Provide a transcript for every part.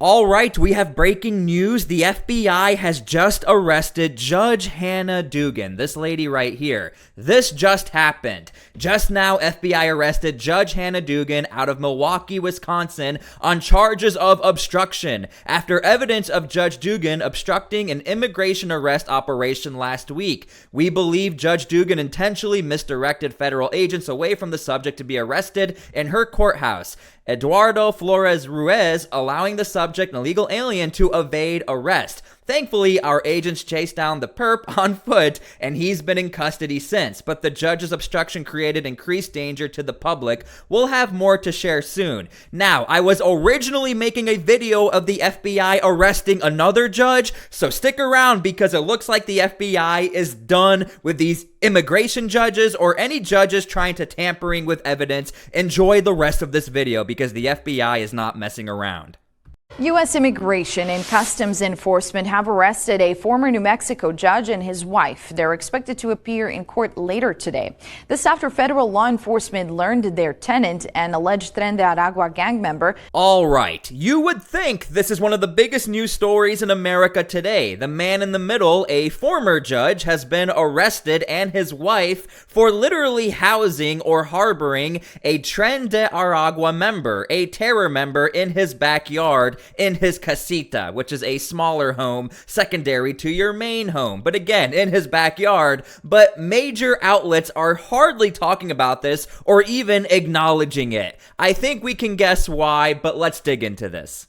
All right, we have breaking news. The FBI has just arrested Judge Hannah Dugan, this lady right here. This just happened. Just now, FBI arrested Judge Hannah Dugan out of Milwaukee, Wisconsin on charges of obstruction after evidence of Judge Dugan obstructing an immigration arrest operation last week. We believe Judge Dugan intentionally misdirected federal agents away from the subject to be arrested in her courthouse. Eduardo Flores Ruiz allowing the subject, an illegal alien, to evade arrest. Thankfully, our agents chased down the perp on foot, and he's been in custody since. But the judge's obstruction created increased danger to the public. We'll have more to share soon. Now, I was originally making a video of the FBI arresting another judge, so stick around because it looks like the FBI is done with these immigration judges or any judges trying to tampering with evidence. Enjoy the rest of this video because the FBI is not messing around. U.S. Immigration and Customs Enforcement have arrested a former New Mexico judge and his wife. They're expected to appear in court later today. This after federal law enforcement learned their tenant, an alleged Tren de Aragua gang member. All right, you would think this is one of the biggest news stories in America today. The man in the middle, a former judge, has been arrested and his wife for literally housing or harboring a Tren de Aragua member, a terror member, in his backyard, in his casita, which is a smaller home secondary to your main home, but again, in his backyard. But major outlets are hardly talking about this or even acknowledging it. I think we can guess why, but let's dig into this.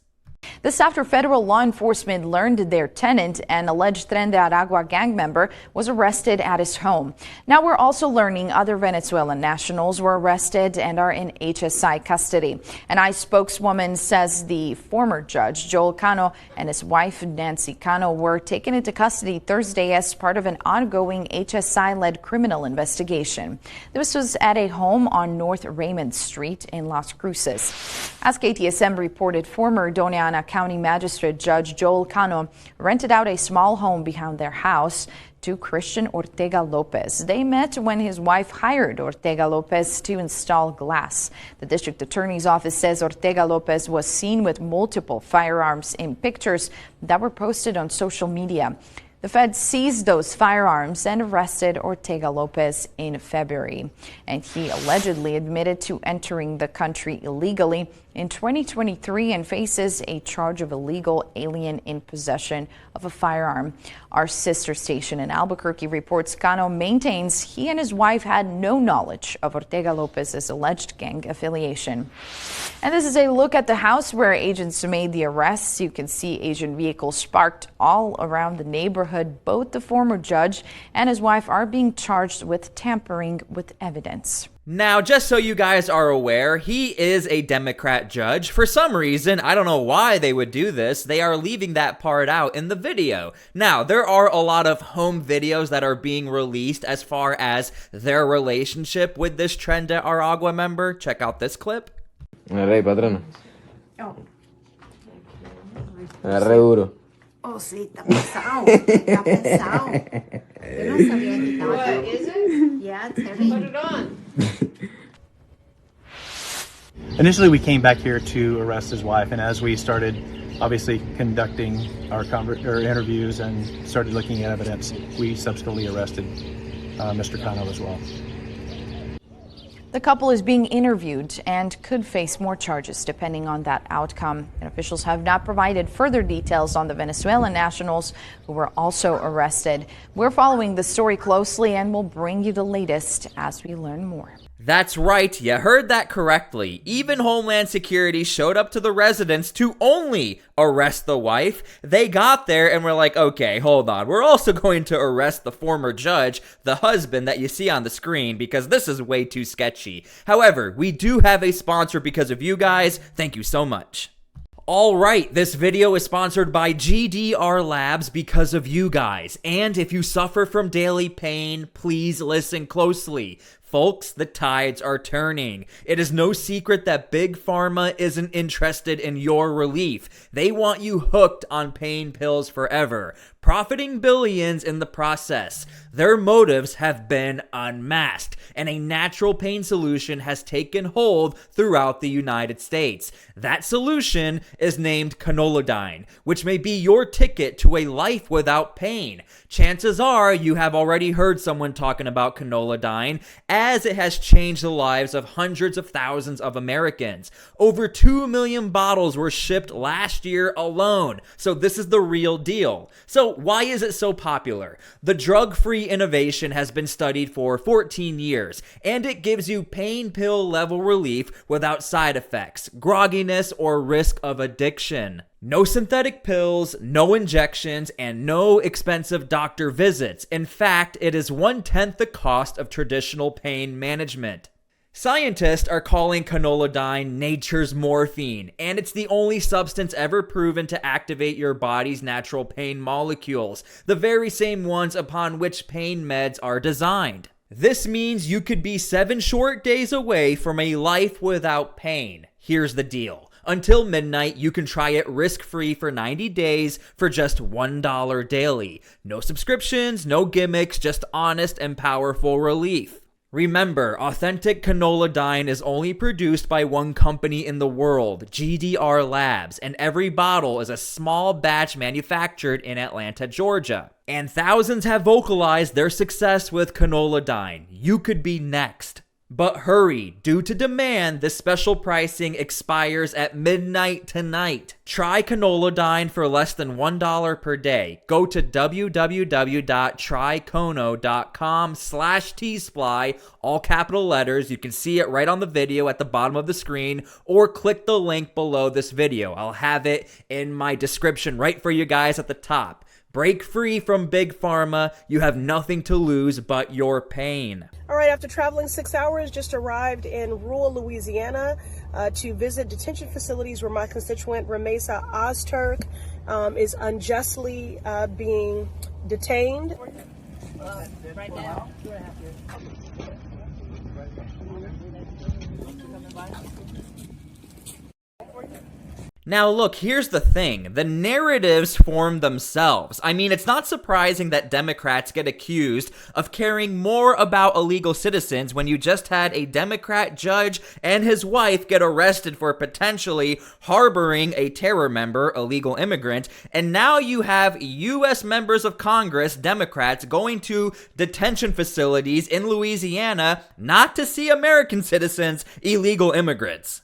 This after federal law enforcement learned their tenant, an alleged Tren de Aragua gang member, was arrested at his home. Now we're also learning other Venezuelan nationals were arrested and are in HSI custody. An ICE spokeswoman says the former judge, Joel Kano, and his wife, Nancy Kano, were taken into custody Thursday as part of an ongoing HSI-led criminal investigation. This was at a home on North Raymond Street in Las Cruces. As KTSM reported, former Doña County Magistrate Judge Joel Kano rented out a small home behind their house to Christian Ortega Lopez. They met when his wife hired Ortega Lopez to install glass. The district attorney's office says Ortega Lopez was seen with multiple firearms in pictures that were posted on social media. The Fed seized those firearms and arrested Ortega Lopez in February, and he allegedly admitted to entering the country illegally in 2023 and faces a charge of illegal alien in possession of a firearm. Our sister station in Albuquerque reports Kano maintains he and his wife had no knowledge of Ortega Lopez's alleged gang affiliation. And this is a look at the house where agents made the arrests. You can see Asian vehicles parked all around the neighborhood. Both the former judge and his wife are being charged with tampering with evidence. Now, just so you guys are aware, he is a Democrat judge. For some reason, I don't know why they would do this, they are leaving that part out in the video. Now, there are a lot of home videos that are being released as far as their relationship with this Tren de Aragua member. Check out this clip. Agarré, patrona. Oh. Agarré duro. Oh, sí, está pesado. Está pesado. Yo no sabía que estaba. What, is it? Yeah, it's heavy. Put it on. Initially, we came back here to arrest his wife, and as we started obviously conducting our interviews and started looking at evidence, we subsequently arrested Mr. Kano as well. The couple is being interviewed and could face more charges depending on that outcome. And officials have not provided further details on the Venezuelan nationals who were also arrested. We're following the story closely and will bring you the latest as we learn more. That's right, you heard that correctly. Even Homeland Security showed up to the residence to only arrest the wife. They got there and were like, okay, hold on. We're also going to arrest the former judge, the husband that you see on the screen, because this is way too sketchy. However, we do have a sponsor because of you guys. Thank you so much. All right, this video is sponsored by GDR Labs because of you guys. And if you suffer from daily pain, please listen closely. Folks, the tides are turning. It is no secret that Big Pharma isn't interested in your relief. They want you hooked on pain pills forever, profiting billions in the process. Their motives have been unmasked, and a natural pain solution has taken hold throughout the United States. That solution is named Kano, which may be your ticket to a life without pain. Chances are you have already heard someone talking about Kano, as it has changed the lives of hundreds of thousands of Americans. Over 2 million bottles were shipped last year alone, so this is the real deal. So why is it so popular? The drug-free innovation has been studied for 14 years, and it gives you pain pill level relief without side effects, grogginess, or risk of addiction. No synthetic pills, no injections, and no expensive doctor visits. In fact, it is 1/10 the cost of traditional pain management. Scientists are calling Kano nature's morphine, and it's the only substance ever proven to activate your body's natural pain molecules, the very same ones upon which pain meds are designed. This means you could be 7 short days away from a life without pain. Here's the deal. Until midnight, you can try it risk-free for 90 days for just $1 daily. No subscriptions, no gimmicks, just honest and powerful relief. Remember, authentic Kano is only produced by one company in the world, GDR Labs, and every bottle is a small batch manufactured in Atlanta, Georgia. And thousands have vocalized their success with Kano. You could be next. But hurry, due to demand, this special pricing expires at midnight tonight. Try Kano for less than $1 per day. Go to www.trykono.com/T-SPLY, all capital letters. You can see it right on the video at the bottom of the screen, or click the link below this video. I'll have it in my description right for you guys at the top. Break free from Big Pharma. You have nothing to lose but your pain. All right, after traveling 6 hours, just arrived in rural Louisiana to visit detention facilities where my constituent Rumeysa Ozturk is unjustly being detained. Right now. Now look, here's the thing. The narratives form themselves. I mean, it's not surprising that Democrats get accused of caring more about illegal citizens when you just had a Democrat judge and his wife get arrested for potentially harboring a terror member, illegal immigrant, and now you have U.S. members of Congress, Democrats, going to detention facilities in Louisiana not to see American citizens, illegal immigrants.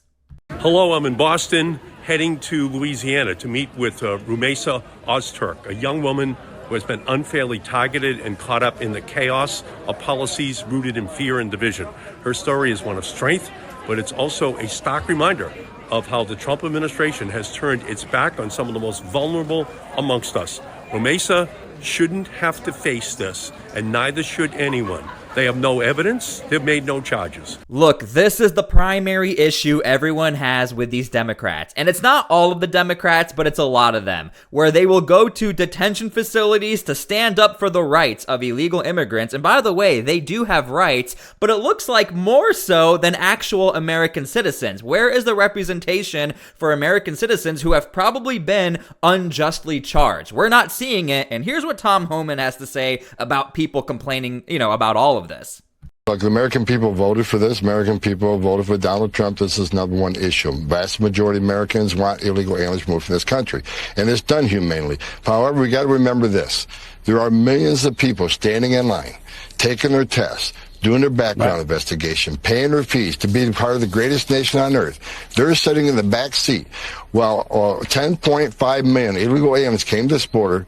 Hello, I'm in Boston, heading to Louisiana to meet with Rumeysa Ozturk, a young woman who has been unfairly targeted and caught up in the chaos of policies rooted in fear and division. Her story is one of strength, but it's also a stark reminder of how the Trump administration has turned its back on some of the most vulnerable amongst us. Rumeysa shouldn't have to face this, and neither should anyone. They have no evidence. They've made no charges. Look, this is the primary issue everyone has with these Democrats. And it's not all of the Democrats, but it's a lot of them, where they will go to detention facilities to stand up for the rights of illegal immigrants. And by the way, they do have rights, but it looks like more so than actual American citizens. Where is the representation for American citizens who have probably been unjustly charged? We're not seeing it. And here's what Tom Homan has to say about people complaining, about all of this. Look, the American people voted for this. American people voted for Donald Trump. This is number one issue. Vast majority of Americans want illegal aliens moved from this country, and it's done humanely. However, we got to remember this. There are millions of people standing in line, taking their tests, doing their background investigation, paying their fees to be part of the greatest nation on earth. They're sitting in the back seat while 10.5 million illegal aliens came to this border,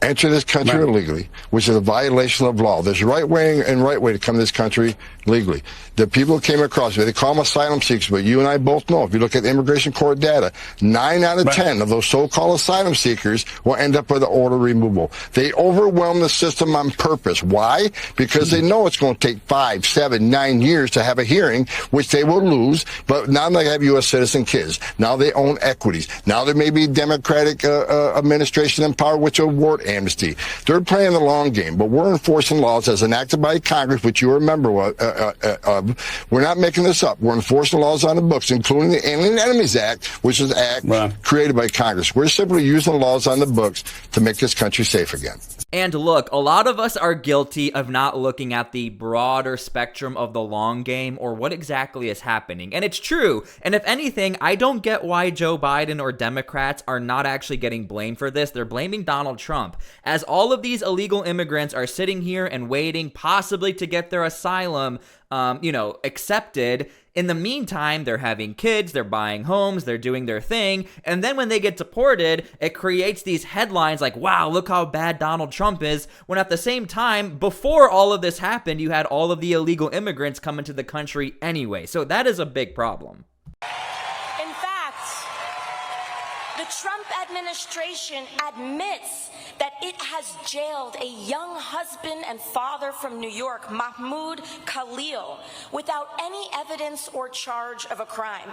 enter this country illegally, which is a violation of law. There's right way and right way to come to this country legally. The people who came across, they call them asylum seekers, but you and I both know, if you look at the immigration court data, 9 out of 10 of those so-called asylum seekers will end up with an order removal. They overwhelm the system on purpose. Why? Because they know it's going to take 5, 7, 9 years to have a hearing, which they will lose, but now they have U.S. citizen kids. Now they own equities. Now there may be Democratic administration in power, which will award amnesty. They're playing the long game, but we're enforcing laws as enacted by Congress, which you're a member of. We're not making this up. We're enforcing laws on the books, including the Alien Enemies Act, which is an act created by Congress. We're simply using laws on the books to make this country safe again. And look, a lot of us are guilty of not looking at the broader spectrum of the long game or what exactly is happening. And it's true. And if anything, I don't get why Joe Biden or Democrats are not actually getting blamed for this. They're blaming Donald Trump. As all of these illegal immigrants are sitting here and waiting possibly to get their asylum, accepted. In the meantime, they're having kids, they're buying homes, they're doing their thing, and then when they get deported, it creates these headlines like, wow, look how bad Donald Trump is, when at the same time, before all of this happened, you had all of the illegal immigrants come into the country anyway. So that is a big problem. In fact, the Trump administration admits that it has jailed a young husband and father from New York, Mahmoud Khalil, without any evidence or charge of a crime.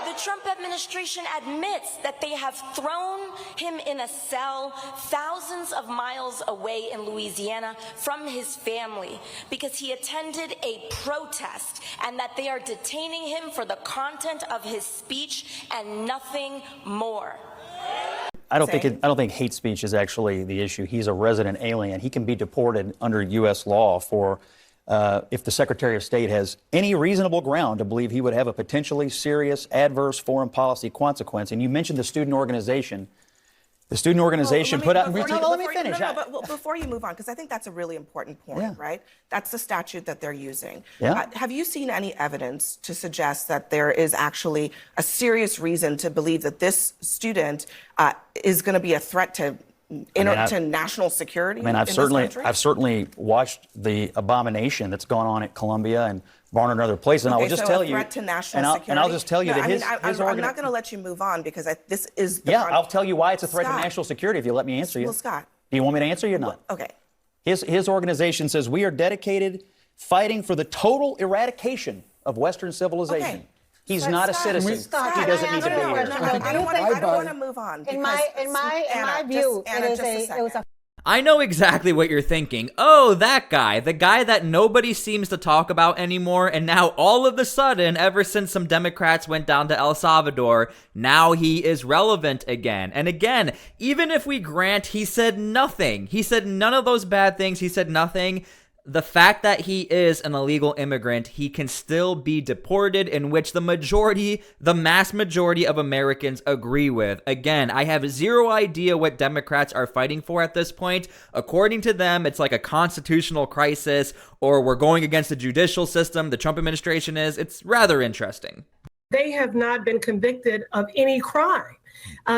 The Trump administration admits that they have thrown him in a cell thousands of miles away in Louisiana from his family because he attended a protest, and that they are detaining him for the content of his speech and nothing more. I don't think hate speech is actually the issue. He's a resident alien. He can be deported under U.S. law for if the Secretary of State has any reasonable ground to believe he would have a potentially serious adverse foreign policy consequence. And you mentioned the student organization. The student organization put out... Let me finish. But before you move on, because I think that's a really important point, right? That's the statute that they're using. Yeah. Have you seen any evidence to suggest that there is actually a serious reason to believe that this student is going to be a threat to national security? I've certainly watched the abomination that's gone on at Columbia and Barnard and other places, and I will just tell you, threat to national security. And I'll just tell you that I'm not going to let you move on because this is I'll tell you why it's a threat to national security if you let me answer you. Well, Scott, do you want me to answer you or not? Okay. His organization says we are dedicated fighting for the total eradication of Western civilization. Okay. He's not a citizen. He doesn't need to be here. I don't want to move on. In my view, it was a. I know exactly what you're thinking. Oh, that guy, the guy that nobody seems to talk about anymore, and now all of a sudden, ever since some Democrats went down to El Salvador, now he is relevant again. And again, even if we grant he said nothing, he said none of those bad things, he said nothing, the fact that he is an illegal immigrant, he can still be deported, in which the mass majority of Americans agree with. Again, I have zero idea what Democrats are fighting for at this point. According to them, it's like a constitutional crisis, or we're going against the judicial system, the Trump administration is. It's rather interesting. They have not been convicted of any crime.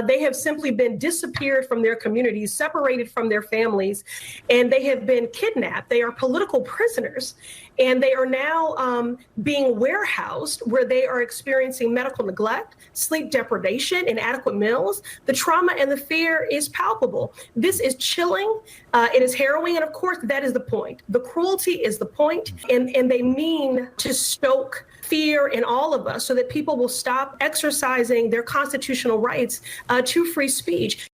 They have simply been disappeared from their communities, separated from their families, and they have been kidnapped. They are political prisoners, and they are now being warehoused where they are experiencing medical neglect, sleep deprivation, inadequate meals. The trauma and the fear is palpable. This is chilling. It is harrowing. And of course, that is the point. The cruelty is the point, and they mean to stoke fear in all of us so that people will stop exercising their constitutional rights to free speech.